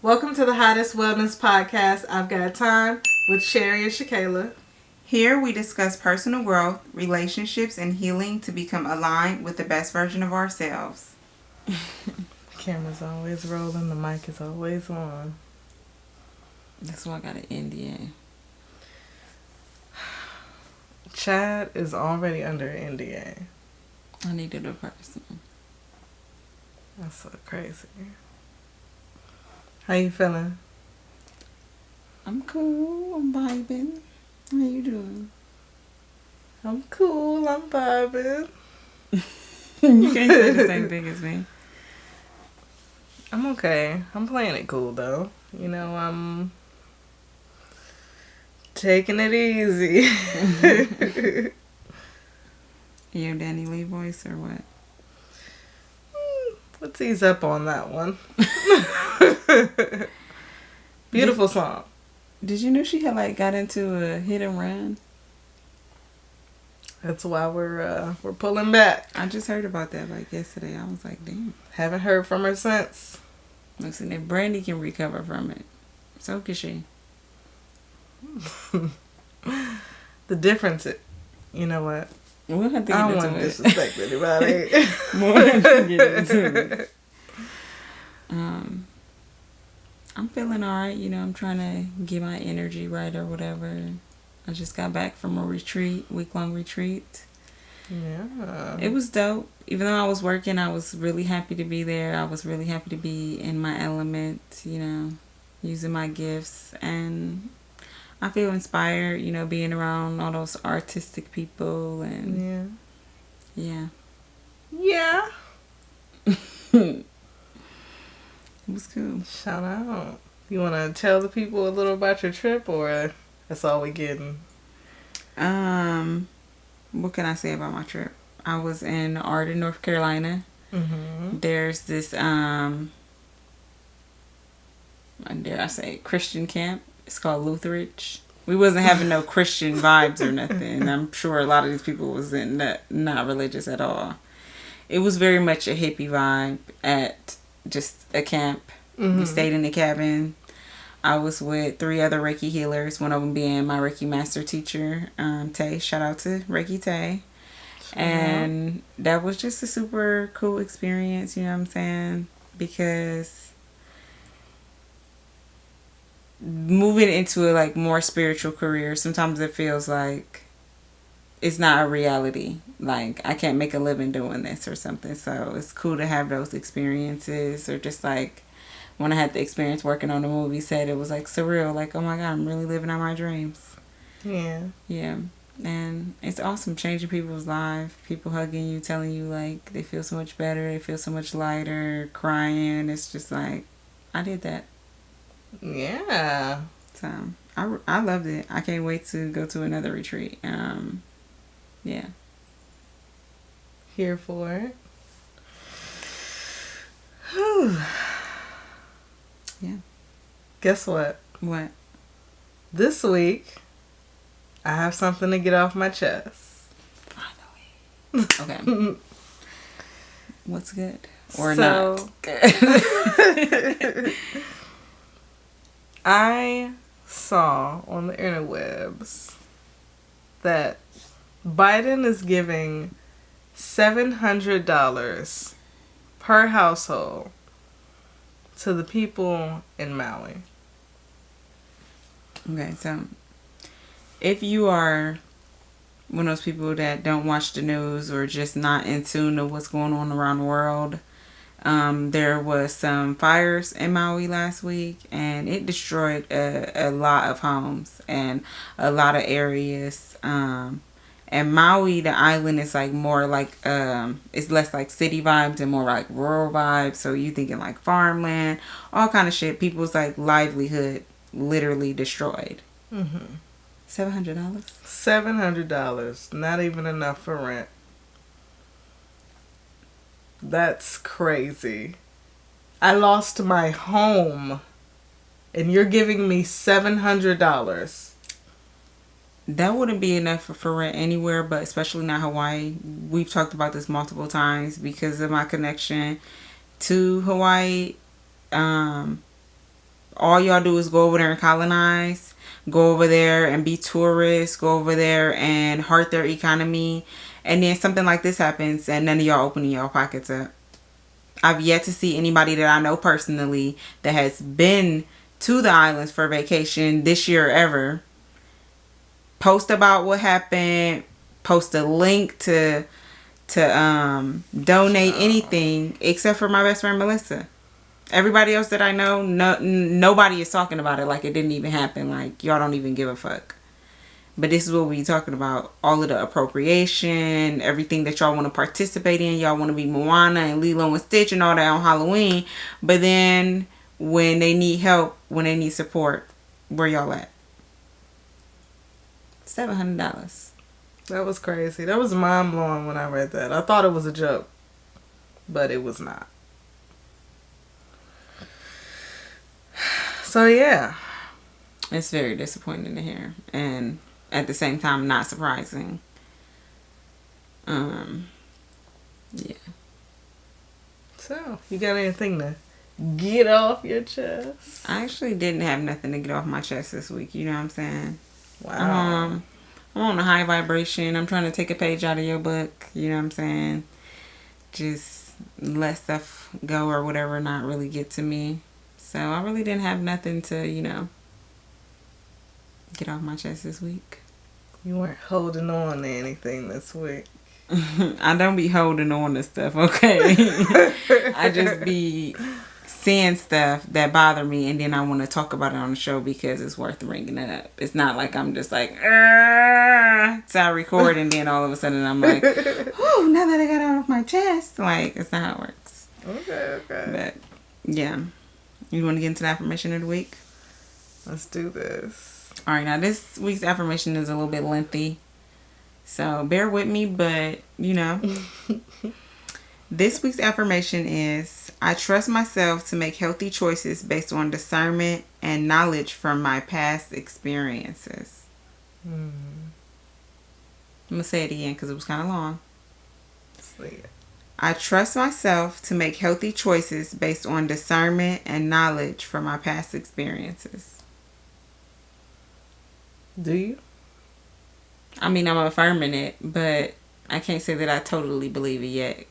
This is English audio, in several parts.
Welcome to the Hottest Wellness Podcast. I've got time with Cherry ShaKayla. Here we discuss personal growth, relationships, and healing to become aligned with the best version of ourselves. The camera's always rolling, the mic is always on. That's why I got an NDA. Chad is already under NDA. I needed a person. That's so crazy. How you feeling? I'm cool. I'm vibing. How you doing? I'm cool. I'm vibing. You can't say the same thing as me. I'm okay. I'm playing it cool though. You know, I'm taking it easy. Your Danny Lee voice or what? Let's ease up on that one. Beautiful song. Did you know she had got into a hit and run? That's why we're pulling back. I just heard about that yesterday. I was like, damn. Haven't heard from her since. Listen, if Brandy can recover from it, so can she. The difference, you know what? We'll have to get I don't into want to it. disrespect anybody. We'll have to get into it. I'm feeling alright. You know, I'm trying to get my energy right or whatever. I just got back from a retreat, week-long retreat. Yeah. It was dope. Even though I was working, I was really happy to be there. I was really happy to be in my element, you know, using my gifts. And I feel inspired, you know, being around all those artistic people. And yeah. It was cool. Shout out. You want to tell the people a little about your trip, or that's all we getting? What can I say about my trip? I was in Arden, North Carolina. Mm-hmm. There's this, dare I say, Christian camp. It's called Lutheridge. We wasn't having no Christian vibes or nothing. I'm sure a lot of these people was not religious at all. It was very much a hippie vibe at just a camp. Mm-hmm. We stayed in the cabin. I was with 3 other Reiki healers, one of them being my Reiki master teacher, Tay. Shout out to Reiki Tay. And that was just a super cool experience, you know what I'm saying? Because moving into a more spiritual career, sometimes it feels like it's not a reality. Like, I can't make a living doing this or something. So it's cool to have those experiences, or just when I had the experience working on the movie set, it was surreal. Oh my God, I'm really living out my dreams. Yeah. Yeah. And it's awesome changing people's lives. People hugging you, telling you they feel so much better, they feel so much lighter, crying. It's just I did that. Yeah. So I loved it. I can't wait to go to another retreat. Yeah. Here for it. Whew. Yeah. Guess what? What? This week, I have something to get off my chest. Finally. Okay. What's good? Or not? I saw on the interwebs that Biden is giving $700 per household to the people in Maui. Okay, so if you are one of those people that don't watch the news or just not in tune to what's going on around the world, there was some fires in Maui last week, and it destroyed a lot of homes and a lot of areas. And Maui, the island, is more it's less city vibes and more rural vibes. So you thinking farmland, all kind of shit. People's livelihood literally destroyed. Mm-hmm. $700. $700, not even enough for rent. That's crazy. I lost my home, and you're giving me $700. That wouldn't be enough for rent anywhere, but especially not Hawaii. We've talked about this multiple times because of my connection to Hawaii. all y'all do is go over there and colonize, go over there and be tourists, go over there and hurt their economy, and then something like this happens and none of y'all opening your pockets up. I've yet to see anybody that I know personally that has been to the islands for vacation this year ever post about what happened, post a link to donate anything, except for my best friend Melissa. Everybody else that I know, nobody is talking about it like it didn't even happen. Like, y'all don't even give a fuck. But this is what we talking about. All of the appropriation, everything that y'all want to participate in. Y'all want to be Moana and Lilo and Stitch and all that on Halloween. But then when they need help, when they need support, where y'all at? $700. That was crazy. That was mind blowing when I read that. I thought it was a joke, but it was not. So yeah, it's very disappointing to hear, and at the same time, not surprising. Yeah. So you got anything to get off your chest? I actually didn't have nothing to get off my chest this week. You know what I'm saying? Wow. I'm on a high vibration. I'm trying to take a page out of your book. You know what I'm saying? Just let stuff go or whatever not really get to me. So I really didn't have nothing to, get off my chest this week. You weren't holding on to anything this week. I don't be holding on to stuff, okay? I just be seeing stuff that bother me, and then I want to talk about it on the show because it's worth bringing it up. It's not like I'm just like, so I record and then all of a sudden I'm like, oh, now that I got it off my chest. Like, it's not how it works. Okay. But, yeah. You want to get into the affirmation of the week? Let's do this. All right, now this week's affirmation is a little bit lengthy, so bear with me, but, This week's affirmation is, I trust myself to make healthy choices based on discernment and knowledge from my past experiences. I'm going to say it again because it was kind of long. Say it. I trust myself to make healthy choices based on discernment and knowledge from my past experiences. Do you? I mean, I'm affirming it, but I can't say that I totally believe it yet.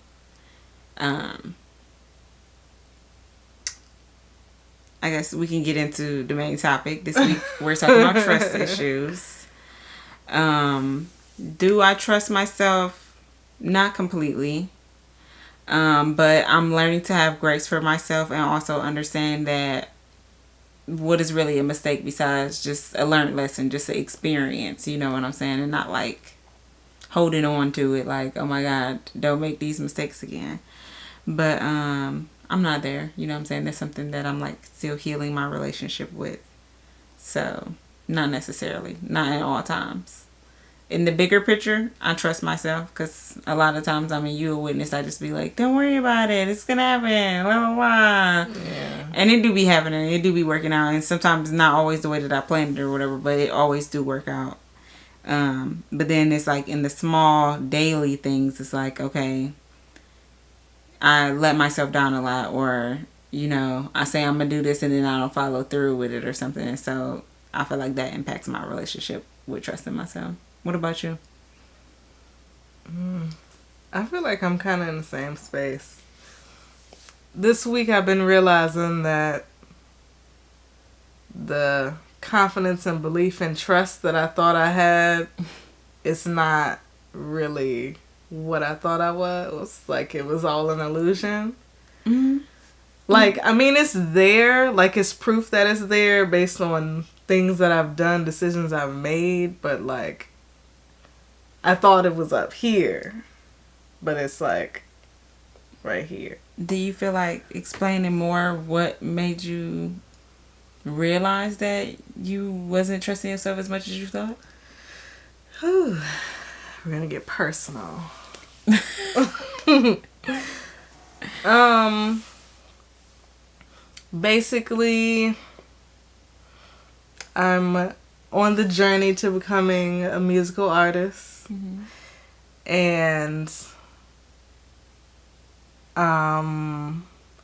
I guess we can get into the main topic. This week we're talking about trust issues. Do I trust myself? Not completely. But I'm learning to have grace for myself and also understand that what is really a mistake besides just a learned lesson, just an experience, you know what I'm saying? And not like holding on to it like, oh my God, don't make these mistakes again. But I'm not there, you know what I'm saying? That's something that I'm like still healing my relationship with. So not necessarily, not at all times. In the bigger picture, I trust myself because a lot of times, you a witness, I just be like, don't worry about it. It's going to happen. Blah, blah, blah. Yeah. And it do be happening. It do be working out. And sometimes not always the way that I planned it or whatever, but it always do work out. But then it's like in the small daily things, it's like, okay, I let myself down a lot, or, I say I'm going to do this and then I don't follow through with it or something. And so I feel like that impacts my relationship with trusting myself. What about you? I feel like I'm kind of in the same space. This week I've been realizing that the confidence and belief and trust that I thought I had, it's not really what I thought I was. Like, it was all an illusion. Mm-hmm. Like, it's there. Like, it's proof that it's there based on things that I've done, decisions I've made. But, like, I thought it was up here, but it's like right here. Do you feel like explaining more what made you realize that you wasn't trusting yourself as much as you thought? Whew. We're gonna get personal. Basically, I'm on the journey to becoming a musical artist. Mm-hmm. And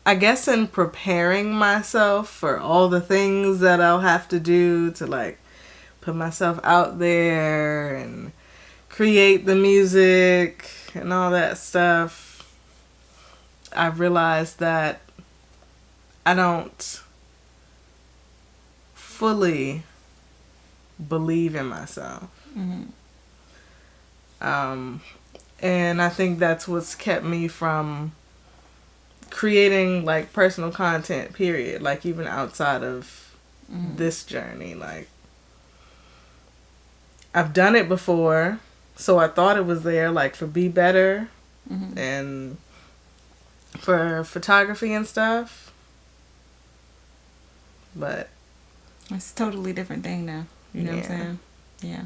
I I guess in preparing myself for all the things that I'll have to do to like put myself out there and create the music and all that stuff, I realized that I don't fully believe in myself. Mm-hmm. And I think that's what's kept me from creating like personal content, period. Like even outside of this journey. Like I've done it before, so I thought it was there, like for Be Better and for photography and stuff. But it's a totally different thing now. You know what I'm saying? Yeah.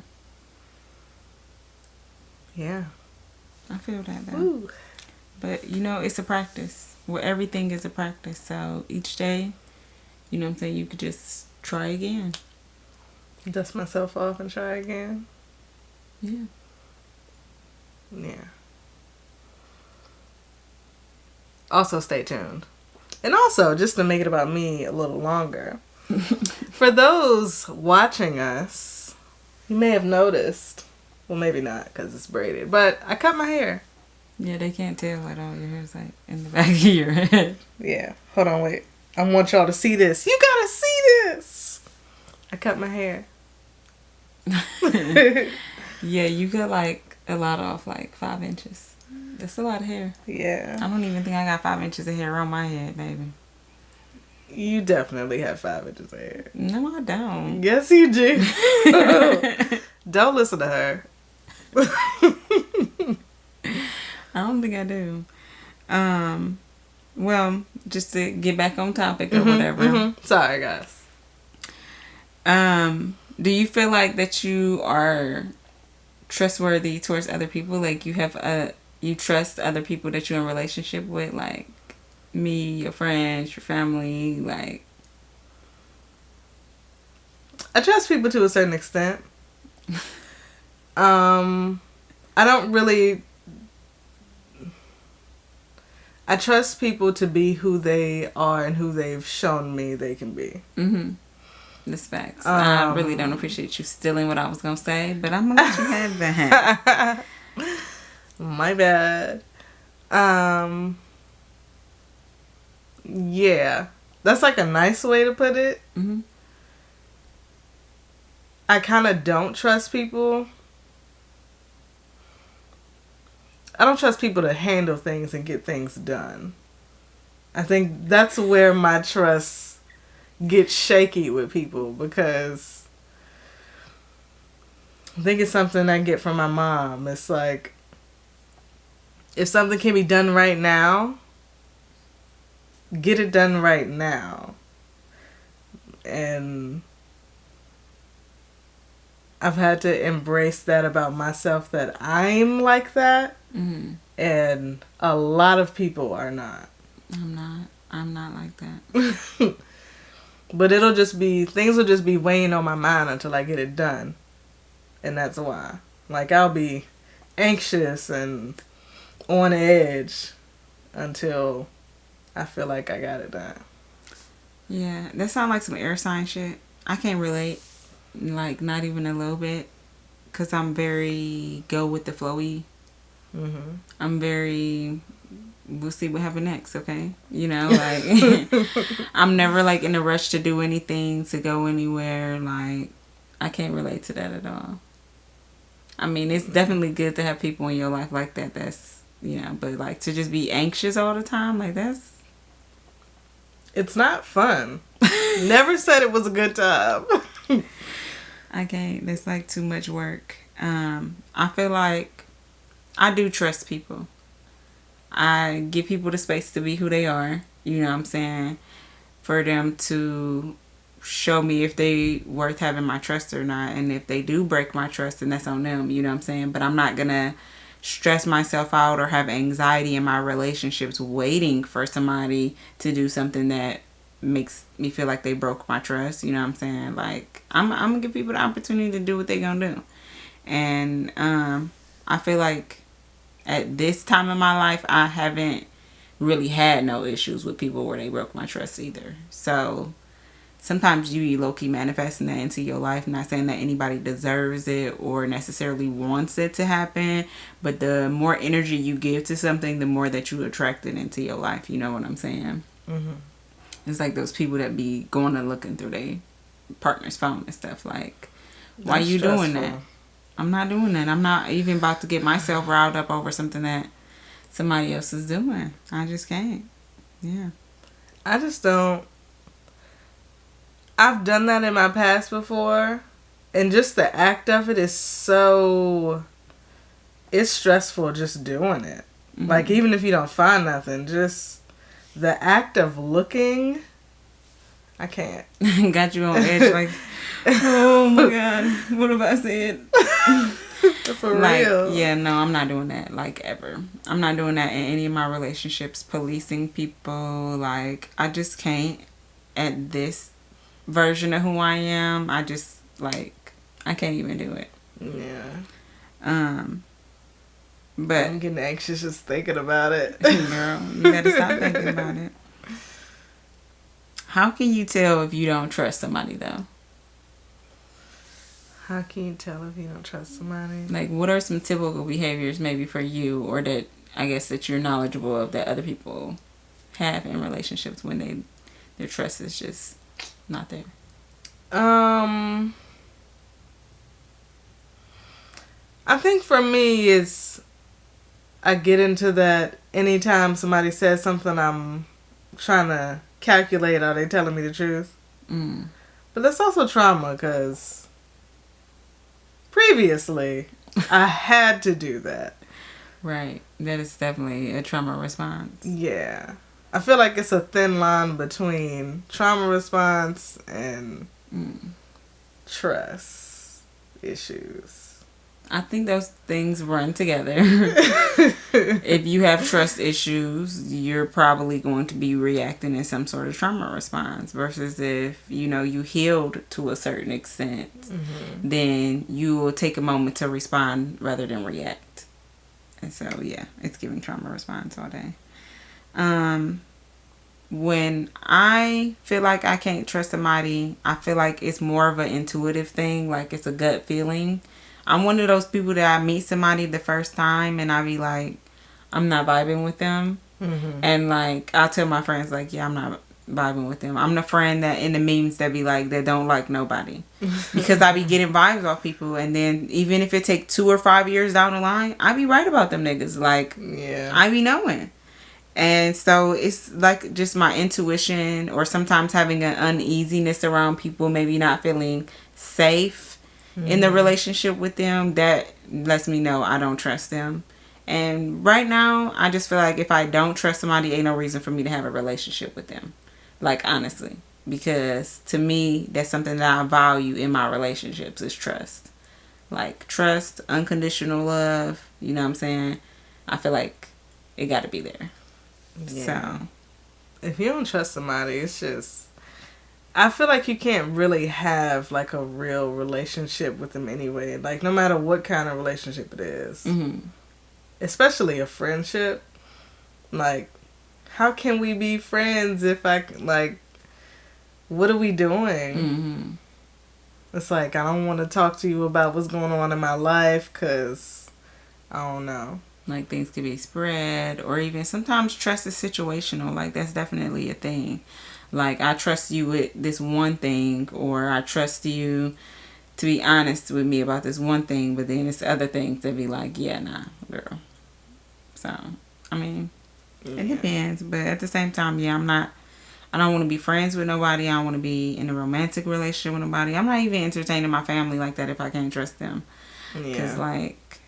Yeah. I feel that though. Ooh. But you know, it's a practice. Well, everything is a practice. So each day, you know what I'm saying, you could just try again. Dust myself off and try again. Yeah. Yeah. Also, stay tuned. And also, just to make it about me a little longer, for those watching us, you may have noticed, well, maybe not because it's braided, but I cut my hair. Yeah, they can't tell at all. Your hair's like in the back of your head. Yeah. Hold on, wait. I want y'all to see this. You gotta see this. I cut my hair. Yeah, you got like a lot off, like 5 inches. That's a lot of hair. Yeah. I don't even think I got 5 inches of hair on my head, baby. You definitely have 5 inches of hair. No, I don't. Yes, you do. Don't listen to her. I don't think I do. Well, just to get back on topic or whatever. Sorry, guys. Do you feel like that you are trustworthy towards other people? Like you trust other people that you're in a relationship with, like me, your friends, your family, like. I trust people to a certain extent. I don't really. I trust people to be who they are and who they've shown me they can be. That's facts. I really don't appreciate you stealing what I was gonna say, but I'm gonna let you have that. My bad. Yeah, that's like a nice way to put it. I kind of don't trust people. I don't trust people to handle things and get things done. I think that's where my trust gets shaky with people, because I think it's something I get from my mom. It's like, if something can be done right now, get it done right now. And I've had to embrace that about myself, that I'm like that. And a lot of people are not. I'm not like that. But it'll just be, things will just be weighing on my mind until I get it done. And that's why. Like, I'll be anxious and on edge until I feel like I got it done. Yeah, that sounds like some air sign shit. I can't relate. Like, not even a little bit. Because I'm very go with the flowy. I'm very, we'll see what happens next, okay? You know, like, I'm never, like, in a rush to do anything, to go anywhere. Like, I can't relate to that at all. I mean, it's definitely good to have people in your life like that. That's, you know, but, like, to just be anxious all the time, like, that's... It's not fun. Never said it was a good time. I can't. That's, like, too much work. I feel like I do trust people. I give people the space to be who they are. You know what I'm saying? For them to show me if they worth having my trust or not. And if they do break my trust, then that's on them. You know what I'm saying? But I'm not going to stress myself out or have anxiety in my relationships waiting for somebody to do something that makes me feel like they broke my trust. You know what I'm saying? Like, I'm going to give people the opportunity to do what they're going to do. And I feel like at this time in my life, I haven't really had no issues with people where they broke my trust either. So sometimes you be low-key manifesting that into your life. Not saying that anybody deserves it or necessarily wants it to happen, but the more energy you give to something, the more that you attract it into your life. You know what I'm saying? Mm-hmm. It's like those people that be going and looking through their partner's phone and stuff. Like, why you doing that? I'm not doing that. I'm not even about to get myself riled up over something that somebody else is doing. I just can't. Yeah. I just don't. I've done that in my past before, and just the act of it is so... It's stressful just doing it. Mm-hmm. Like, even if you don't find nothing, just the act of looking, I can't. Got you on edge, like, oh my God, what have I said? For real. Yeah, no, I'm not doing that, like, ever. I'm not doing that in any of my relationships, policing people. Like, I just can't at this version of who I am. I just, like, I can't even do it. Yeah. But I'm getting anxious just thinking about it. Girl, you gotta stop thinking about it. How can you tell if you don't trust somebody, though? How can you tell if you don't trust somebody? Like, what are some typical behaviors maybe for you, or that I guess that you're knowledgeable of that other people have in relationships when their trust is just not there? I think for me it's, I get into that anytime somebody says something, I'm trying to calculate, are they telling me the truth? Mm. But that's also trauma, because previously I had to do that. Right. That is definitely a trauma response. Yeah. I feel like it's a thin line between trauma response and trust issues. I think those things run together. If you have trust issues, you're probably going to be reacting in some sort of trauma response, versus if, you healed to a certain extent, then you will take a moment to respond rather than react. And so, yeah, it's giving trauma response all day. When I feel like I can't trust somebody, I feel like it's more of an intuitive thing, like it's a gut feeling. I'm one of those people that I meet somebody the first time and I be like, I'm not vibing with them. Mm-hmm. And like, I'll tell my friends like, yeah, I'm not vibing with them. I'm the friend that in the memes that be like, that don't like nobody. Because I be getting vibes off people. And then even if it take 2 or 5 years down the line, I be right about them niggas. Like, yeah. I be knowing. And so it's like just my intuition, or sometimes having an uneasiness around people, maybe not feeling safe in the relationship with them, that lets me know I don't trust them. And right now, I just feel like if I don't trust somebody, ain't no reason for me to have a relationship with them. Like, honestly. Because to me, that's something that I value in my relationships is trust. Like, trust, unconditional love, you know what I'm saying? I feel like it got to be there. Yeah. So, if you don't trust somebody, it's just... I feel like you can't really have, like, a real relationship with them anyway. Like, no matter what kind of relationship it is. Mm-hmm. Especially a friendship. Like, how can we be friends if what are we doing? Mm-hmm. It's like, I don't want to talk to you about what's going on in my life because, I don't know. Like, things could be spread, or even sometimes trust is situational. Like, that's definitely a thing. Like, I trust you with this one thing, or I trust you to be honest with me about this one thing, but then it's other things that be like, yeah, nah, girl. So, I mean, It depends, but at the same time, yeah, I don't want to be friends with nobody. I don't want to be in a romantic relationship with nobody. I'm not even entertaining my family like that if I can't trust them. Because, like,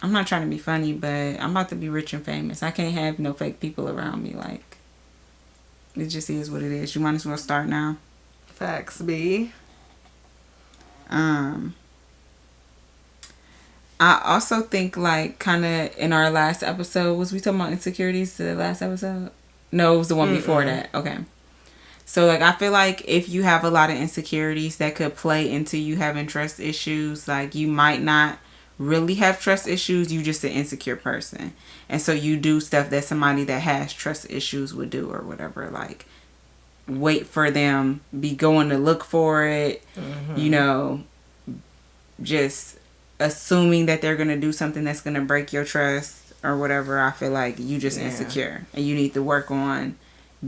I'm not trying to be funny, but I'm about to be rich and famous. I can't have no fake people around me, like. It just is what it is. You might as well start now. Facts, B. I also think, like, kind of in our last episode, was we talking about insecurities the last episode? No, it was the one before that. Okay. So, like, I feel like if you have a lot of insecurities that could play into you having trust issues, like, you might not really have trust issues, you just an insecure person. And so you do stuff that somebody that has trust issues would do or whatever. Like, wait for them, be going to look for it, you know, just assuming that they're going to do something that's going to break your trust or whatever. I feel like you just insecure and you need to work on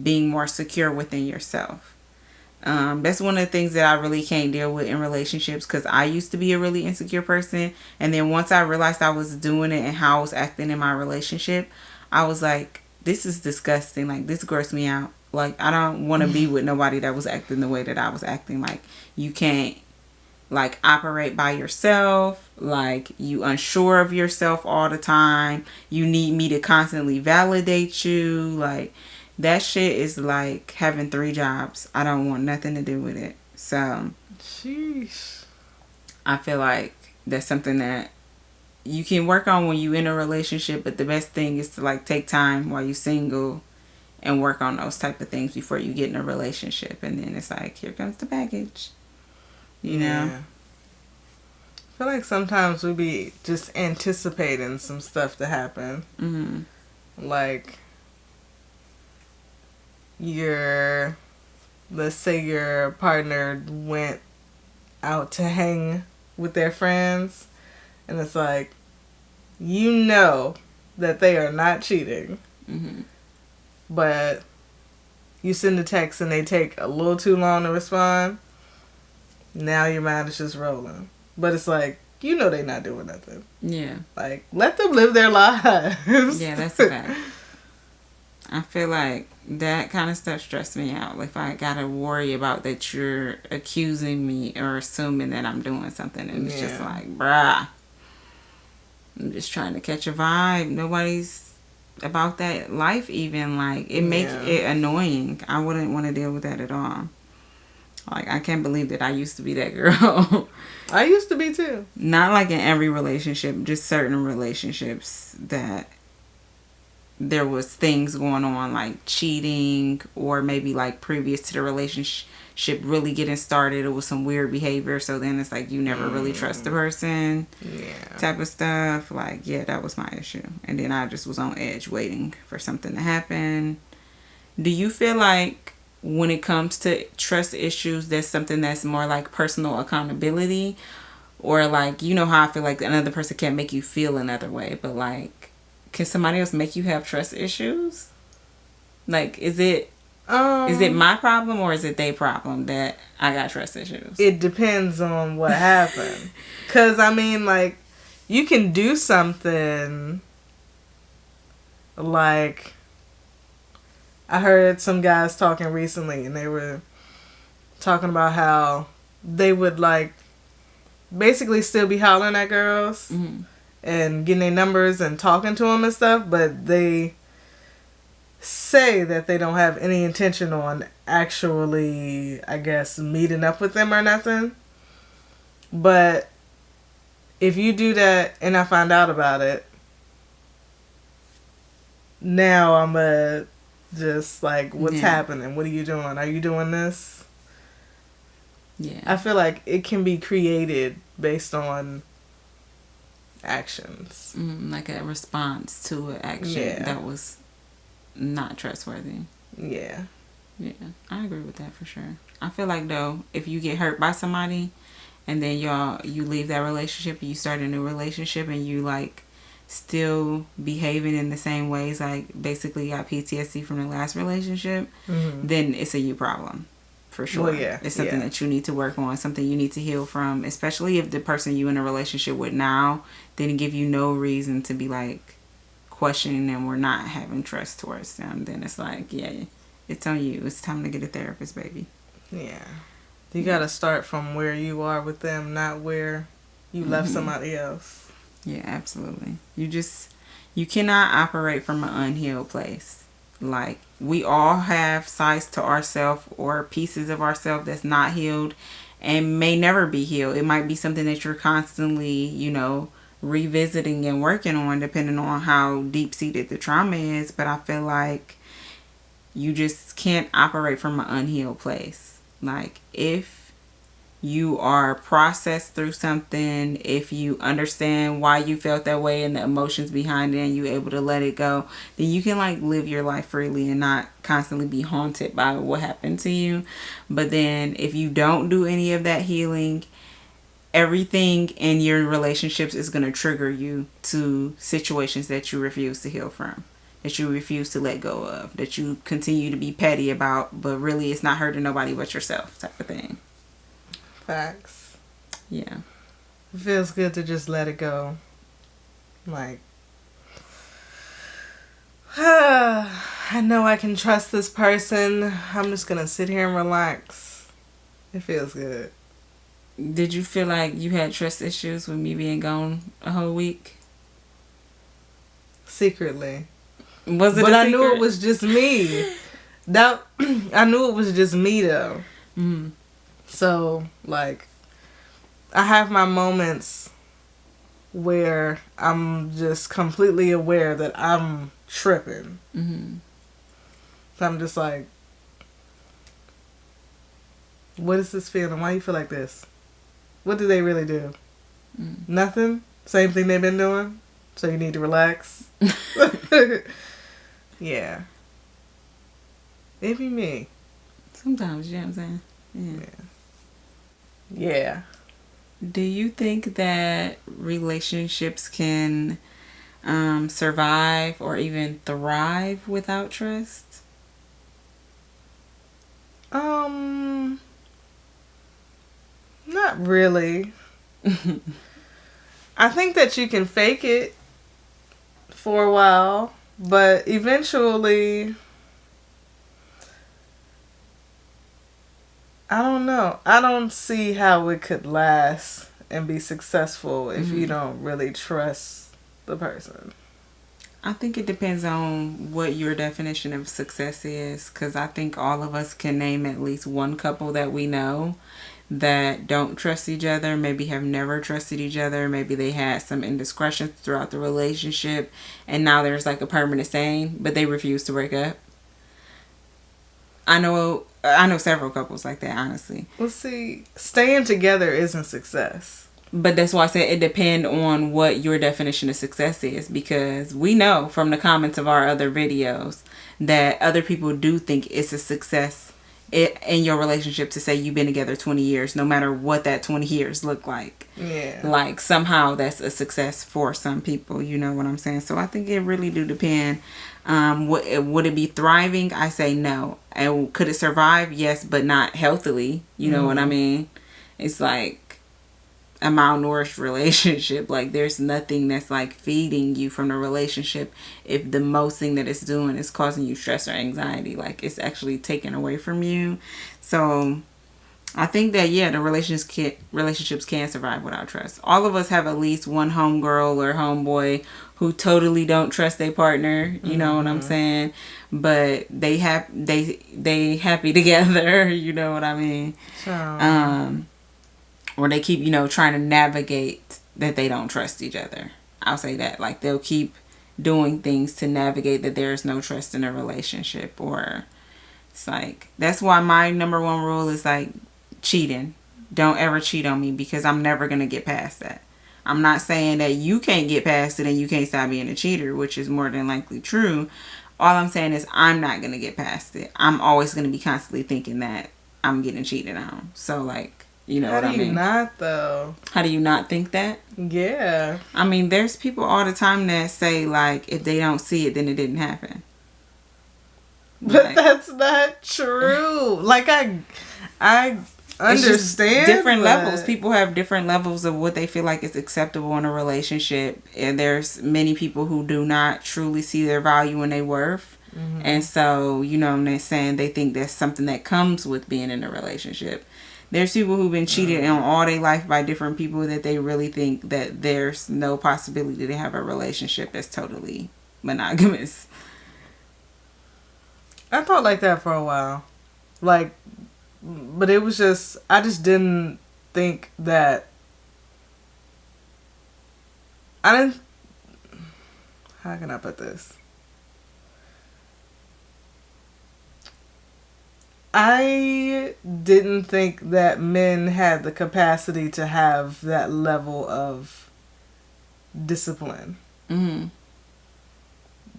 being more secure within yourself. That's one of the things that I really can't deal with in relationships, because I used to be a really insecure person, and then once I realized I was doing it and how I was acting in my relationship, I was like, this is disgusting. Like, this grossed me out. Like, I don't want to be with nobody that was acting the way that I was acting. Like, you can't, like, operate by yourself. Like, you unsure of yourself all the time. You need me to constantly validate you. Like, that shit is like having 3 jobs. I don't want nothing to do with it. So, sheesh. I feel like that's something that you can work on when you're in a relationship, but the best thing is to, like, take time while you're single and work on those type of things before you get in a relationship. And then it's like, here comes the baggage. You know? I feel like sometimes we be just anticipating some stuff to happen. Like, let's say your partner went out to hang with their friends, and it's like, you know that they are not cheating, but you send a text and they take a little too long to respond. Now your mind is just rolling, but it's like, you know, they not doing nothing. Yeah. Like, let them live their lives. Yeah, that's a fact. I feel like that kind of stuff stressed me out. Like, if I gotta worry about that you're accusing me or assuming that I'm doing something, and it's just like, bruh, I'm just trying to catch a vibe. Nobody's about that life even. Like, it makes it annoying. I wouldn't want to deal with that at all. Like, I can't believe that I used to be that girl. I used to be too. Not like in every relationship, just certain relationships that there was things going on, like cheating, or maybe like previous to the relationship really getting started, it was some weird behavior. So then it's like, you never really trust the person, type of stuff. Like, yeah, that was my issue. And then I just was on edge waiting for something to happen. Do you feel like when it comes to trust issues, there's something that's more like personal accountability, or like, you know how I feel like another person can't make you feel another way, but like, can somebody else make you have trust issues? Like, is it my problem, or is it their problem that I got trust issues? It depends on what happened. 'Cause I mean, like, you can do something like, I heard some guys talking recently, and they were talking about how they would, like, basically still be hollering at girls and getting their numbers and talking to them and stuff, but they say that they don't have any intention on actually, I guess, meeting up with them or nothing. But if you do that and I find out about it, now I'm just like, what's happening? What are you doing? Are you doing this? Yeah. I feel like it can be created based on actions. Like a response to an action that was not trustworthy. Yeah. Yeah, I agree with that for sure. I feel like, though, if you get hurt by somebody and then you leave that relationship and you start a new relationship and you, like, still behaving in the same ways, like basically got PTSD from the last relationship, then it's a you problem. For sure. Well, yeah. It's something that you need to work on, something you need to heal from, especially if the person you in a relationship with now didn't give you no reason to be, like, questioning them or not having trust towards them. Then it's like, yeah, it's on you. It's time to get a therapist, baby. Yeah. You got to start from where you are with them, not where you left somebody else. Yeah, absolutely. You cannot operate from an unhealed place. Like, we all have sides to ourselves or pieces of ourselves that's not healed and may never be healed. It might be something that you're constantly, you know, revisiting and working on, depending on how deep-seated the trauma is. But I feel like you just can't operate from an unhealed place. Like, if you are processed through something, if you understand why you felt that way and the emotions behind it, and you able to let it go, then you can like live your life freely and not constantly be haunted by what happened to you. But then if you don't do any of that healing, everything in your relationships is going to trigger you to situations that you refuse to heal from, that you refuse to let go of, that you continue to be petty about, but really it's not hurting nobody but yourself, type of thing. Facts. Yeah. It feels good to just let it go. Like, I know I can trust this person. I'm just gonna sit here and relax. It feels good. Did you feel like you had trust issues with me being gone a whole week? Secretly. Was it But a I knew secret? it was just me. That I knew it was just me though. Mm. So, like, I have my moments where I'm just completely aware that I'm tripping. Mm-hmm. So I'm just like, what is this feeling? Why you feel like this? What do they really do? Mm. Nothing? Same thing they've been doing? So you need to relax? Yeah. It be me. Sometimes, you know what I'm saying? Yeah. Yeah. Do you think that relationships can survive or even thrive without trust? Not really. I think that you can fake it for a while, but eventually, I don't know. I don't see how it could last and be successful if you don't really trust the person. I think it depends on what your definition of success is, because I think all of us can name at least one couple that we know that don't trust each other, maybe have never trusted each other, maybe they had some indiscretions throughout the relationship, and now there's like a permanent stain, but they refuse to break up. I know several couples like that, honestly. Well, see, staying together isn't success. But that's why I said it depends on what your definition of success is, because we know from the comments of our other videos that other people do think it's a success in your relationship to say you've been together 20 years, no matter what that 20 years look like. Yeah. Like somehow that's a success for some people, you know what I'm saying? So I think it really do depend. Would it be thriving? I say no. And could it survive? Yes, but not healthily. You know what I mean? It's like a malnourished relationship. Like there's nothing that's like feeding you from the relationship if the most thing that it's doing is causing you stress or anxiety. Like it's actually taken away from you. So I think that the relationships can survive without trust. All of us have at least one homegirl or homeboy who totally don't trust their partner. You know what I'm saying? But they happy together. You know what I mean? So, Or they keep, trying to navigate that they don't trust each other. I'll say that. Like, they'll keep doing things to navigate that there's no trust in a relationship. Or it's like, that's why my number one rule is like cheating. Don't ever cheat on me, because I'm never going to get past that. I'm not saying that you can't get past it and you can't stop being a cheater, which is more than likely true. All I'm saying is I'm not going to get past it. I'm always going to be constantly thinking that I'm getting cheated on. So, like, you know what I mean? How do you not, though? How do you not think that? Yeah. I mean, there's people all the time that say, like, if they don't see it, then it didn't happen. But Like, that's not true. Like, I understand. Different levels. People have different levels of what they feel like is acceptable in a relationship. And there's many people who do not truly see their value and their worth. And so, they're saying they think that's something that comes with being in a relationship. There's people who've been cheated on all their life by different people that they really think that there's no possibility to have a relationship that's totally monogamous. I thought like that for a while. Like, but it was just, I just didn't think that, how can I put this? I didn't think that men had the capacity to have that level of discipline. Mm-hmm.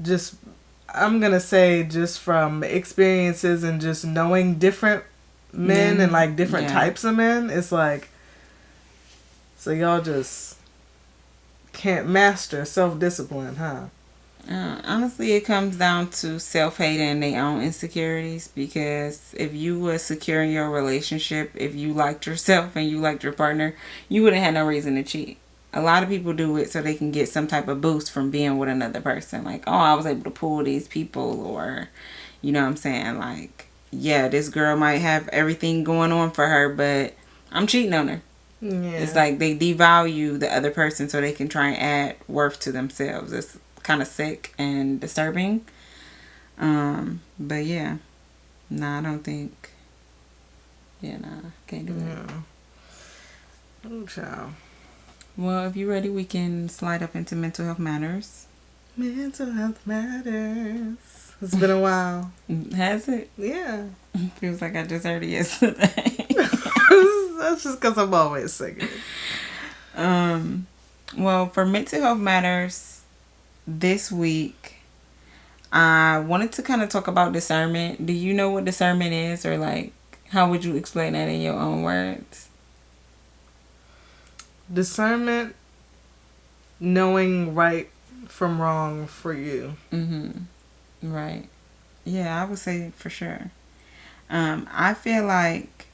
Just, I'm going to say, just from experiences and just knowing different men and like different types of men, it's like, so y'all just can't master self-discipline, huh? Honestly, it comes down to self-hate and their own insecurities, because if you were secure in your relationship, if you liked yourself and you liked your partner, you wouldn't have no reason to cheat. A lot of people do it so they can get some type of boost from being with another person. Like, oh, I was able to pull these people, or, you know what I'm saying? Like, yeah, this girl might have everything going on for her, but I'm cheating on her. Yeah. It's like they devalue the other person so they can try and add worth to themselves. It's kind of sick and disturbing. But yeah. Nah, I don't think. Yeah, nah, can't do that. Oh, child. Well, if you're ready, we can slide up into mental health matters. Mental health matters. It's been a while. Has it? Yeah. Feels like I just heard it yesterday. That's just because I'm always singing. Well, for mental health matters this week, I wanted to kind of talk about discernment. Do you know what discernment is, or like how would you explain that in your own words? Discernment, knowing right from wrong for you. Mm-hmm. Right. Yeah, I would say for sure. I feel like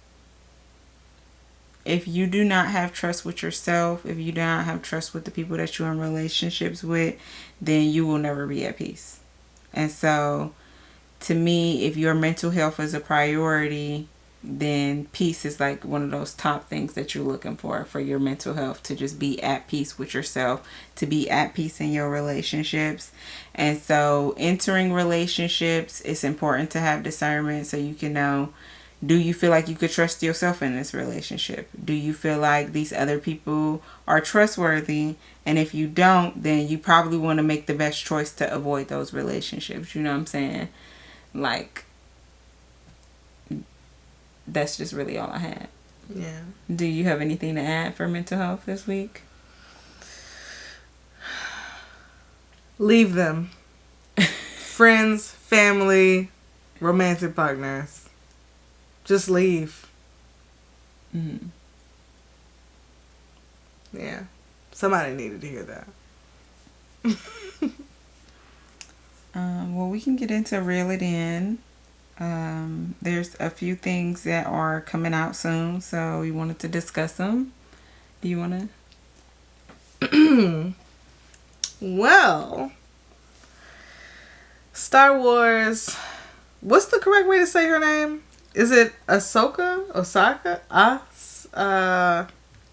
if you do not have trust with yourself, if you do not have trust with the people that you're in relationships with, then you will never be at peace. And so, to me, if your mental health is a priority, then peace is like one of those top things that you're looking for your mental health, to just be at peace with yourself, to be at peace in your relationships. And so entering relationships, it's important to have discernment so you can know, do you feel like you could trust yourself in this relationship? Do you feel like these other people are trustworthy? And if you don't, then you probably want to make the best choice to avoid those relationships. You know what I'm saying? Like, that's just really all I had. Yeah. Do you have anything to add for mental health this week? Leave them. Friends, family, romantic partners. Just leave. Mm-hmm. Yeah. Somebody needed to hear that. Well, we can get into Reel It In. There's a few things that are coming out soon, so we wanted to discuss them. Do you want to? Well, Star Wars. What's the correct way to say her name? Is it Ahsoka? Osaka? I'm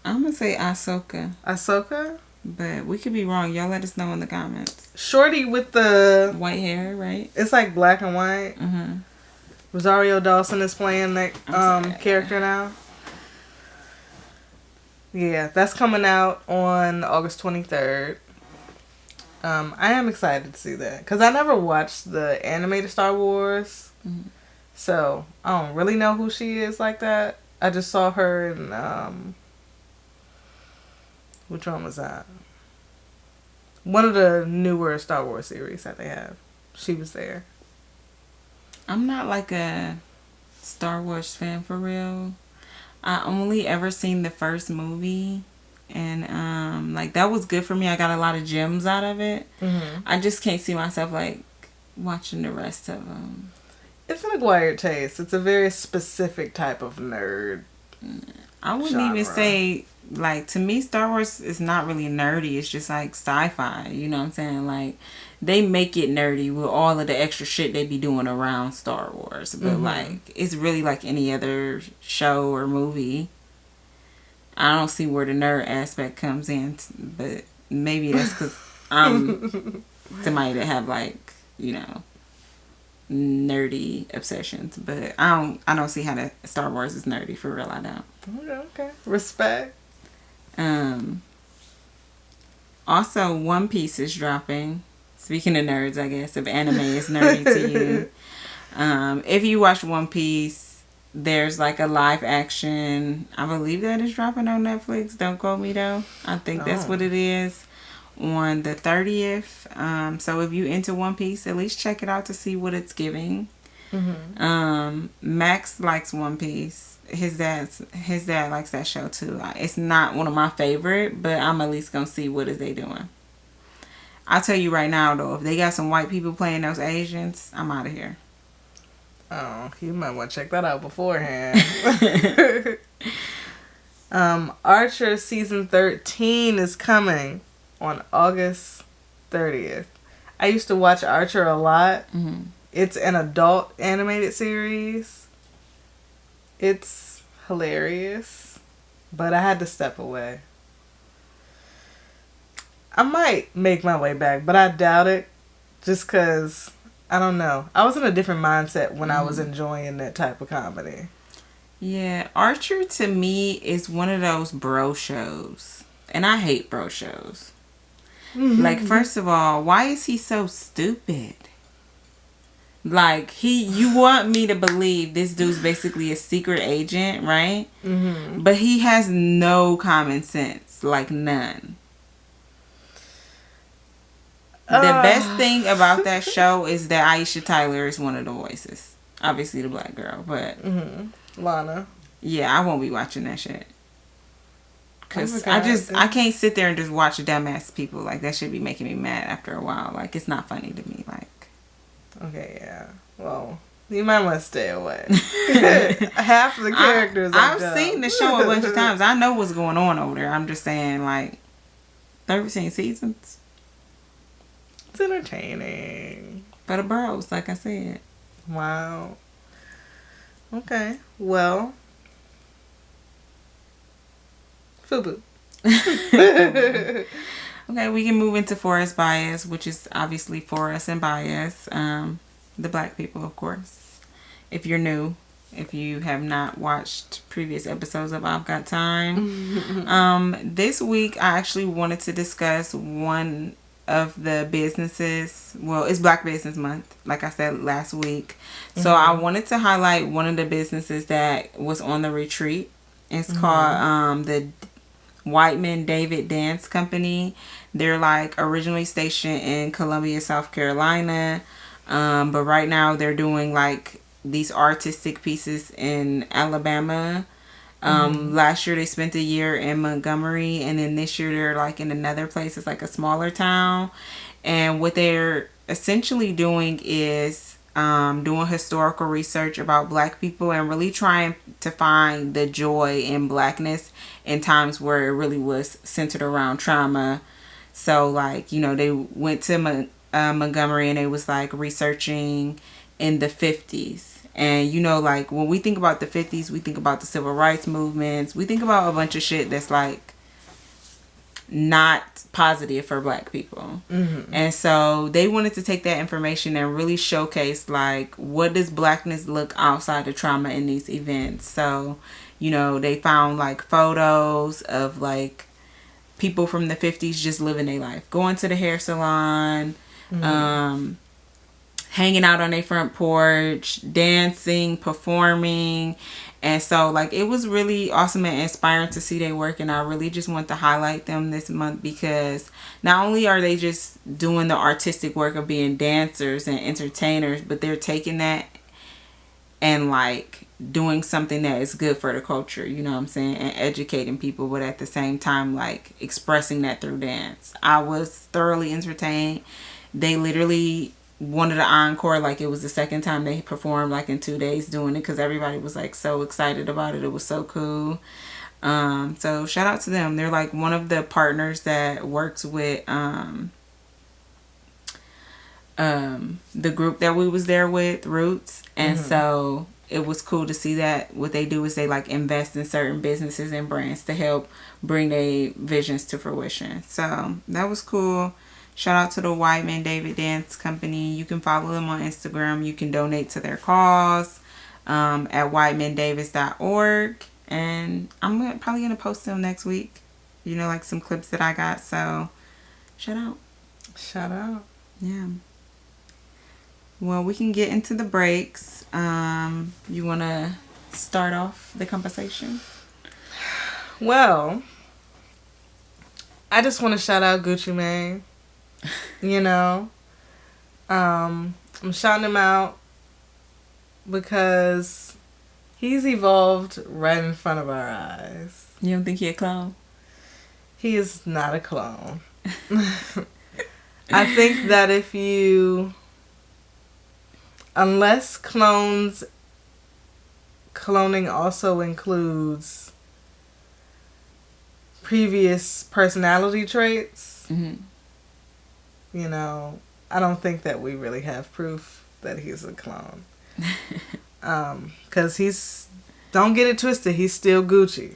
gonna say Ahsoka. Ahsoka? But we could be wrong. Y'all let us know in the comments. Shorty with the white hair, right? It's like black and white. Mm-hmm. Rosario Dawson is playing that character now. Yeah, that's coming out on August 23rd. I am excited to see that because I never watched the animated Star Wars. Mm-hmm. So I don't really know who she is like that. I just saw her in which one was that? One of the newer Star Wars series that they have. She was there. I'm not like a Star Wars fan for real. I only ever seen the first movie, and like that was good for me. I got a lot of gems out of it. Mm-hmm. I just can't see myself like watching the rest of them. It's an acquired taste. It's a very specific type of nerd. I wouldn't even say, like, to me, Star Wars is not really nerdy. It's just like sci-fi. You know what I'm saying? Like, they make it nerdy with all of the extra shit they be doing around Star Wars. But, like, it's really like any other show or movie. I don't see where the nerd aspect comes in. But maybe that's because I'm somebody that have, like, you know, nerdy obsessions. But I don't see how the Star Wars is nerdy. For real, I don't. Okay. Respect. Also, One Piece is dropping. Speaking of nerds, I guess, if anime is nerdy to you. If you watch One Piece, there's like a live action, I believe that is dropping on Netflix. Don't quote me though. I think that's what it is, on the 30th. So if you into One Piece, at least check it out to see what it's giving. Max likes One Piece. His dad likes that show too. It's not one of my favorite, but I'm at least gonna see what is they doing. I'll tell you right now though, if they got some white people playing those Asians, I'm out of here. Oh, you might want to check that out beforehand. Archer season 13 is coming on August 30th. I used to watch Archer a lot. It's an adult animated series. It's hilarious, but I had to step away. I might make my way back, but I doubt it, just because, I don't know. I was in a different mindset when I was enjoying that type of comedy. Yeah, Archer to me is one of those bro shows. And I hate bro shows. Like, first of all, why is he so stupid? Like, you want me to believe this dude's basically a secret agent, right? But he has no common sense. Like, none. The best thing about that show is that Aisha Tyler is one of the voices. Obviously the black girl, but... Lana. Yeah, I won't be watching that shit. Because I can't sit there and just watch dumbass people. Like, that should be making me mad after a while. Like, it's not funny to me. Like... Okay, yeah. Well, you might want to stay away. Half of the characters I've seen the show a bunch of times. I know what's going on over there. I'm just saying, like, 13 seasons. It's entertaining. For the bros, like I said. Wow. Okay. Well. FUBU. Okay, we can move into Forest Bias, which is obviously Forest and Bias. The black people, of course. If you're new, if you have not watched previous episodes of I've Got Time. This week, I actually wanted to discuss one of the businesses. Well, it's Black Business Month, like I said last week. So I wanted to highlight one of the businesses that was on the retreat. It's called the Whiteman David Dance Company. They're like originally stationed in Columbia, South Carolina, but right now they're doing like these artistic pieces in Alabama. Last year they spent a year in Montgomery, and then this year they're like in another place. It's like a smaller town, and what they're essentially doing is doing historical research about black people and really trying to find the joy in blackness in times where it really was centered around trauma. So like, you know, they went to Montgomery and they was like researching in the 50s. And, you know, like when we think about the 50s, we think about the civil rights movements. We think about a bunch of shit that's like not positive for black people. And so they wanted to take that information and really showcase like what does blackness look outside of trauma in these events. So, you know, they found like photos of like people from the 50s just living their life, going to the hair salon, hanging out on their front porch, dancing, performing. And so like it was really awesome and inspiring to see their work, and I really just want to highlight them this month because not only are they just doing the artistic work of being dancers and entertainers, but they're taking that and like doing something that is good for the culture, you know what I'm saying, and educating people, but at the same time like expressing that through dance. I was thoroughly entertained. They literally wanted an encore, like it was the second time they performed, like in 2 days doing it, because everybody was like so excited about it. It was so cool. So shout out to them. They're like one of the partners that works with the group that we was there with, Roots. And so it was cool to see that what they do is they like invest in certain businesses and brands to help bring their visions to fruition. So that was cool. Shout out to the Whiteman David Dance Company. You can follow them on Instagram. You can donate to their cause at whitemandavis.org. And I'm probably going to post them next week. You know, like some clips that I got. So, shout out. Shout out. Yeah. Well, we can get into the breaks. You want to start off the conversation? Well, I just want to shout out Gucci Mane. You know, I'm shouting him out because he's evolved right in front of our eyes. You don't think he a clone? He is not a clone. I think that unless cloning also includes previous personality traits, you know, I don't think that we really have proof that he's a clone. Because don't get it twisted, he's still Gucci.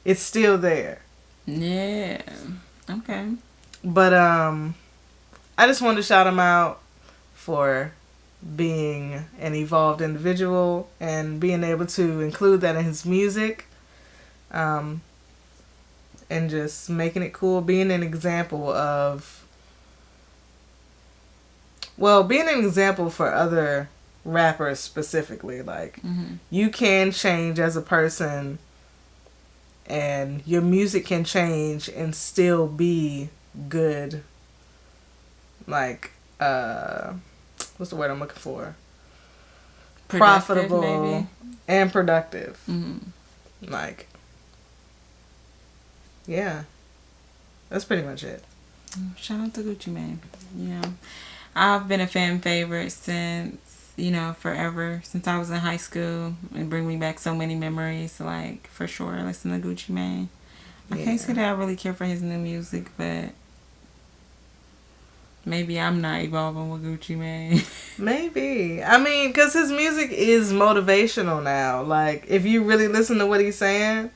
It's still there. Yeah. Okay. But I just wanted to shout him out for being an evolved individual and being able to include that in his music. And just making it cool, being an example for other rappers specifically. Like, you can change as a person and your music can change and still be good. Like, what's the word I'm looking for? Profitable, maybe. And productive. Like, yeah, that's pretty much it. Shout out to Gucci Mane. Yeah, I've been a fan favorite since, forever, since I was in high school. It bring me back so many memories. Like, for sure, listen to Gucci Mane. I can't say that I really care for his new music, but maybe I'm not evolving with Gucci Mane. Maybe. I mean, because his music is motivational now. Like, if you really listen to what he's saying,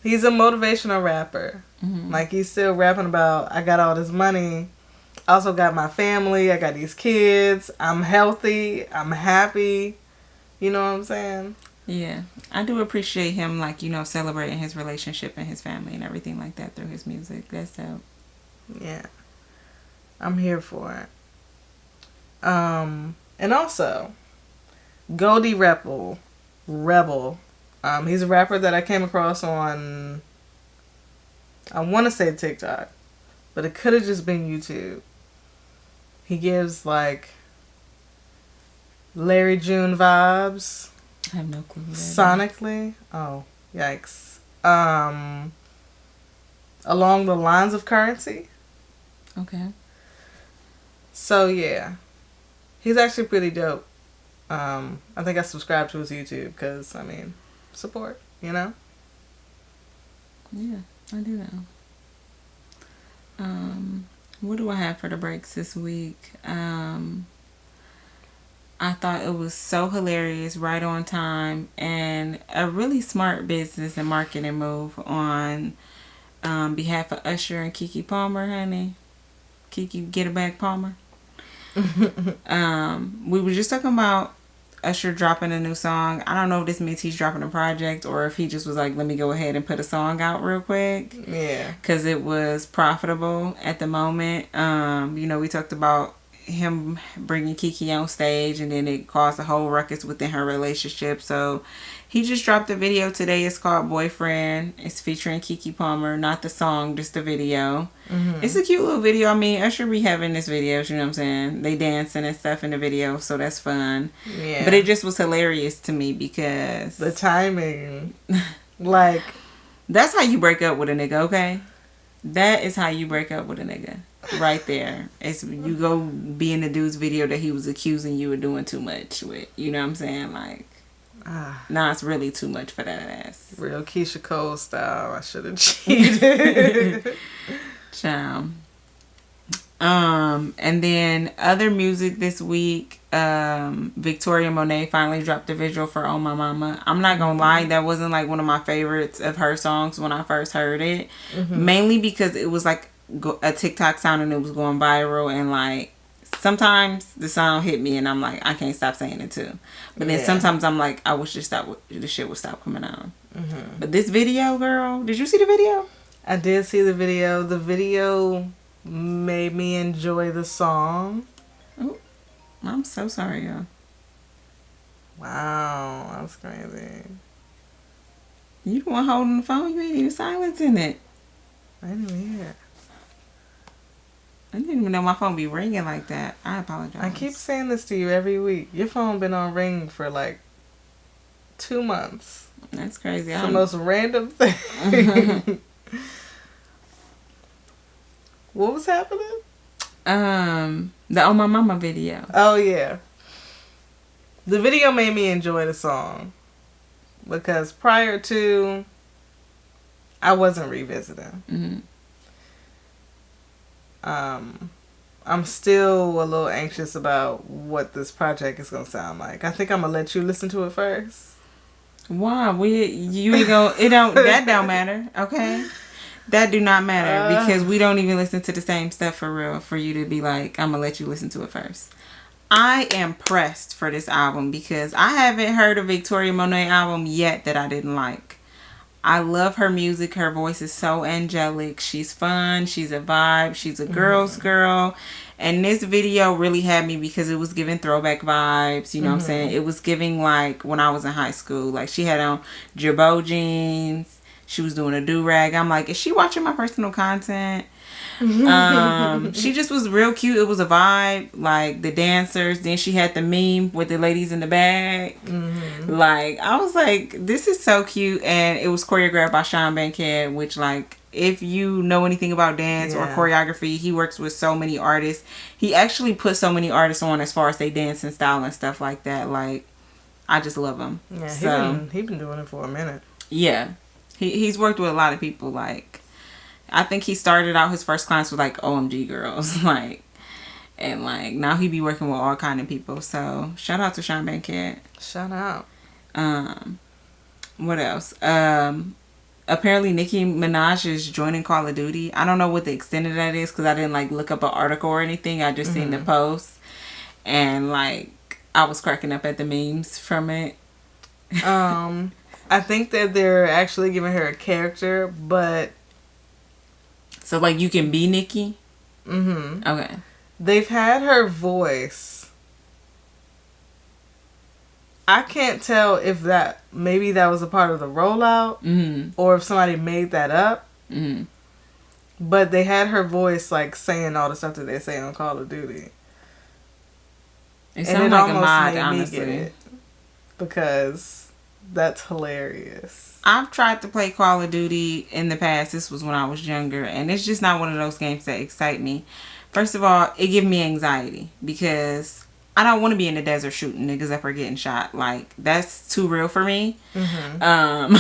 he's a motivational rapper. Like, he's still rapping about, I got all this money. I also got my family. I got these kids. I'm healthy. I'm happy. You know what I'm saying? Yeah. I do appreciate him, like, celebrating his relationship and his family and everything like that through his music. That's dope. Yeah. I'm here for it. And also, Goldie Rebel. He's a rapper that I came across on, I want to say TikTok, but it could have just been YouTube. He gives, like, Larry June vibes. I have no clue. Sonically. Oh, yikes. Along the lines of Currency. Okay. So, yeah. He's actually pretty dope. I think I subscribed to his YouTube because, I mean, support, Yeah, I do know. What do I have for the breaks this week? I thought it was so hilarious, right on time, and a really smart business and marketing move on behalf of Usher and Keke Palmer, honey. Keke Get It Back Palmer. We were just talking about Usher dropping a new song. I don't know if this means he's dropping a project or if he just was like, let me go ahead and put a song out real quick. Yeah. Because it was profitable at the moment. We talked about him bringing Keke on stage and then it caused a whole ruckus within her relationship. So he just dropped a video today. It's called Boyfriend. It's featuring Keke Palmer, not the song, just the video. It's a cute little video. I mean, Usher be having this videos, you know what I'm saying? They dancing and stuff in the video, so that's fun. Yeah. But it just was hilarious to me because the timing. Like, that's how you break up with a nigga, okay? That is how you break up with a nigga. Right there. It's you go be in the dude's video that he was accusing you of doing too much with. You know what I'm saying? Like, nah, it's really too much for that ass. Real Keisha Cole style. I should have cheated. Child. And then other music this week, Victoria Monet finally dropped a visual for Oh My Mama. I'm not gonna lie, that wasn't like one of my favorites of her songs when I first heard it. Mainly because it was like a TikTok sound and it was going viral, and like sometimes the sound hit me and I'm like, I can't stop saying it too. But then sometimes I'm like, I wish the shit would stop coming on. But this video, girl, did you see the video? I did see the video. The video made me enjoy the song. Oh, I'm so sorry, y'all. Wow, that's crazy. You the one holding the phone. You ain't even silencing it. I didn't even hear it. I didn't even know my phone be ringing like that. I apologize. I keep saying this to you every week. Your phone been on ring for like 2 months. That's crazy. It's the most random thing. What was happening? The Oh My Mama video. Oh, yeah. The video made me enjoy the song. Because prior to, I wasn't revisiting. Mm-hmm. I'm still a little anxious about what this project is going to sound like. I think I'm going to let you listen to it first. Why? You ain't gonna, that don't matter, okay? That do not matter because we don't even listen to the same stuff for real for you to be like, I'm gonna let you listen to it first. I am pressed for this album because I haven't heard a Victoria Monet album yet that I didn't like. I love her music. Her voice is so angelic. She's fun. She's a vibe. She's a girl's girl. And this video really had me because it was giving throwback vibes. You know what I'm saying? It was giving like when I was in high school. Like she had on Jabot jeans. She was doing a do-rag. I'm like, is she watching my personal content? She just was real cute. It was a vibe. Like the dancers. Then she had the meme with the ladies in the bag. Like I was like, this is so cute. And it was choreographed by Sean Bankhead, which like if you know anything about dance or choreography, he works with so many artists. He actually put so many artists on as far as they dance and style and stuff like that. Like I just love him. Yeah, so he been doing it for a minute. Yeah. He's worked with a lot of people. Like I think he started out his first clients with like OMG girls, like, and like now he be working with all kind of people. So shout out to Sean Bankhead. Shout out. What else? Apparently Nicki Minaj is joining Call of Duty. I don't know what the extent of that is because I didn't like look up an article or anything. I just seen the post, and like I was cracking up at the memes from it. I think that they're actually giving her a character, but so like you can be Nicki. Okay. They've had her voice. I can't tell if maybe that was a part of the rollout or if somebody made that up. But they had her voice like saying all the stuff that they say on Call of Duty. It sounds like a mod, honestly. Me get it because that's hilarious. I've tried to play Call of Duty in the past. This was when I was younger, and it's just not one of those games that excite me. First of all, it gives me anxiety because I don't want to be in the desert shooting niggas up or getting shot. Like that's too real for me. And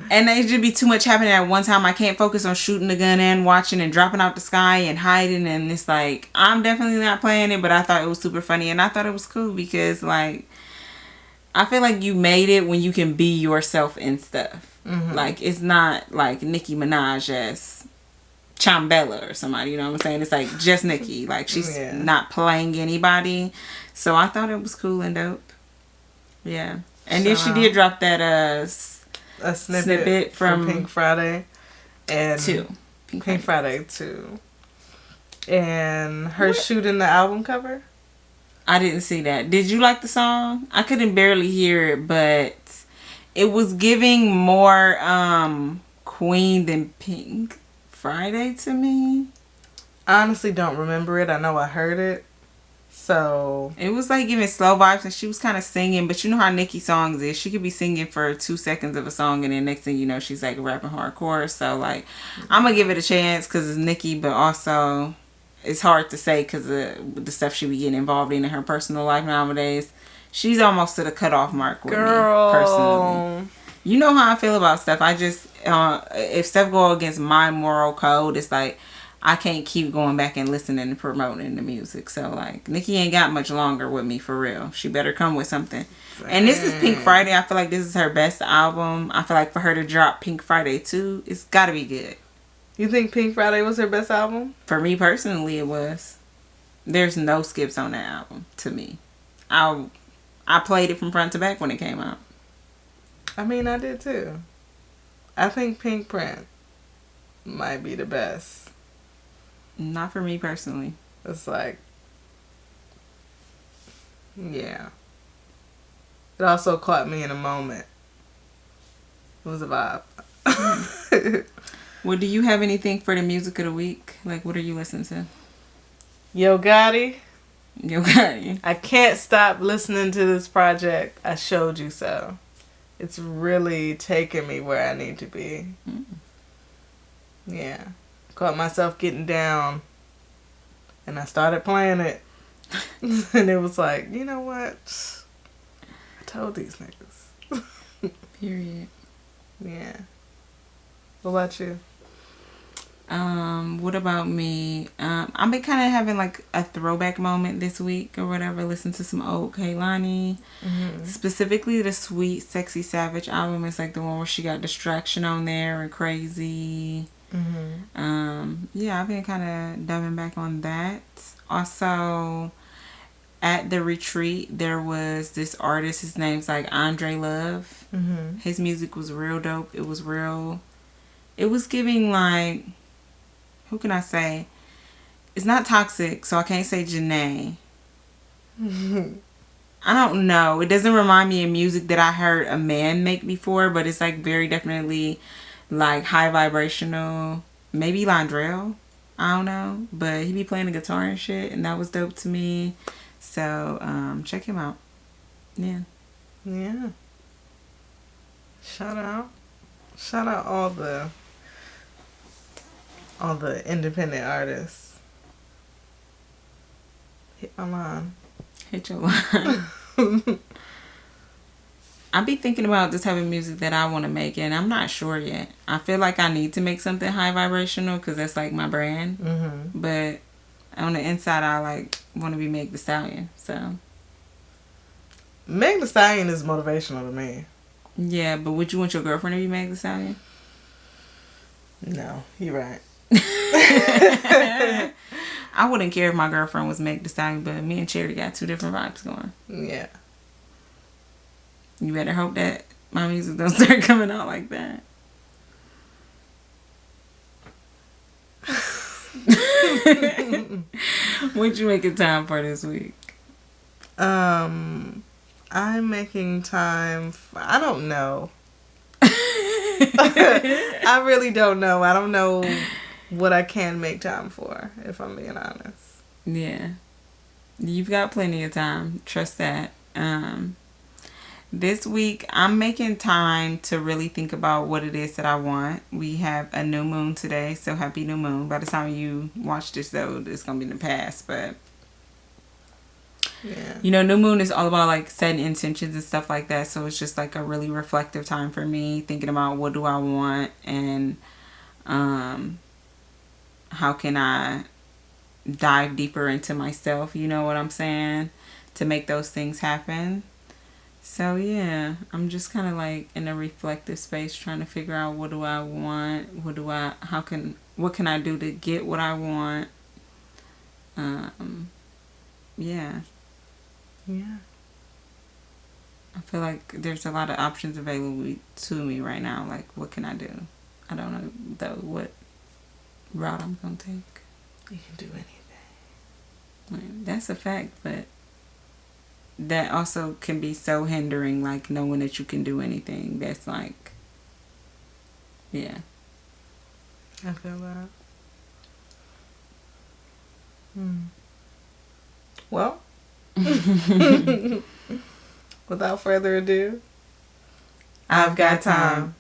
there should be too much happening at one time. I can't focus on shooting the gun and watching and dropping out the sky and hiding. And it's like I'm definitely not playing it, but I thought it was super funny and I thought it was cool because like I feel like you made it when you can be yourself in stuff. Like it's not like Nicki Minaj as Chambella or somebody, you know what I'm saying? It's like just Nicki. Like she's not playing anybody. So I thought it was cool and dope. Yeah. And then she did drop that a snippet from Pink Friday and Pink Friday 2. And her shooting the album cover. I didn't see that. Did you like the song? I couldn't barely hear it, but it was giving more Queen than Pink Friday to me. I honestly don't remember it. I know I heard it. So it was like giving slow vibes and she was kind of singing, but you know how Nicki songs is. She could be singing for 2 seconds of a song and then next thing you know she's like rapping hardcore. So like I'm gonna give it a chance because it's Nicki, but also it's hard to say because of the stuff she be getting involved in her personal life nowadays. She's almost to the cutoff mark with me, personally. You know how I feel about stuff. I just, if stuff go against my moral code, it's like, I can't keep going back and listening and promoting the music. So, like, Nicki ain't got much longer with me, for real. She better come with something. Dang. And this is Pink Friday. I feel like this is her best album. I feel like for her to drop Pink Friday 2, it's got to be good. You think Pink Friday was her best album? For me personally, it was. There's no skips on that album, to me. I played it from front to back when it came out. I mean, I did too. I think Pink Print might be the best. Not for me personally. It's like, yeah. it also caught me in a moment. It was a vibe. Well, do you have anything for the music of the week? Like, what are you listening to? Yo Gotti. Yo Gotti. I can't stop listening to this project. I showed you so. It's really taking me where I need to be. Mm. Yeah. Caught myself getting down. And I started playing it. And it was like, you know what? I told these niggas. Period. Yeah. What about you? What about me? I've been kind of having like a throwback moment this week or whatever. Listen to some old Kehlani. Mm-hmm. Specifically the Sweet Sexy Savage album. It's like the one where she got Distraction on there and Crazy. Mm-hmm. Yeah, I've been kind of diving back on that. Also, at the retreat, there was this artist. His name's like Andre Love. Mm-hmm. His music was real dope. It was real. It was giving like, who can I say? It's not toxic, so I can't say Janae. Mm-hmm. I don't know. It doesn't remind me of music that I heard a man make before, but it's like very definitely like high vibrational. Maybe Londrell. I don't know. But he be playing the guitar and shit, and that was dope to me. So check him out. Yeah. Yeah. Shout out. Shout out all the independent artists. Hit my line. Hit your line. I be thinking about the type of music that I want to make, and I'm not sure yet. I feel like I need to make something high vibrational because that's like my brand. Mm-hmm. But on the inside, I like want to be Meg Thee Stallion. So Meg Thee Stallion is motivational to me. yeah, but would you want your girlfriend to be Meg Thee Stallion? No, you're right. I wouldn't care if my girlfriend was Meg Thee Stallion, but me and Cherry got two different vibes going. Yeah. You better hope that my music don't start coming out like that. What you making time for this week? I'm making time I don't know. I really don't know. I don't know what I can make time for, if I'm being honest. Yeah. You've got plenty of time. Trust that. This week, I'm making time to really think about what it is that I want. We have a new moon today, so happy new moon. By the time you watch this, though, it's going to be in the past, but yeah. You know, new moon is all about like setting intentions and stuff like that, so it's just like a really reflective time for me, thinking about what do I want and how can I dive deeper into myself, you know what I'm saying, to make those things happen. So yeah, I'm just kind of like in a reflective space trying to figure out what do I want, what can I do to get what I want. Yeah. Yeah. I feel like there's a lot of options available to me right now. Like, what can I do? I don't know though what route I'm gonna take. You can do anything. Like, that's a fact, but that also can be so hindering, like knowing that you can do anything. That's like, yeah. I feel that. Well, without further ado, I've got time.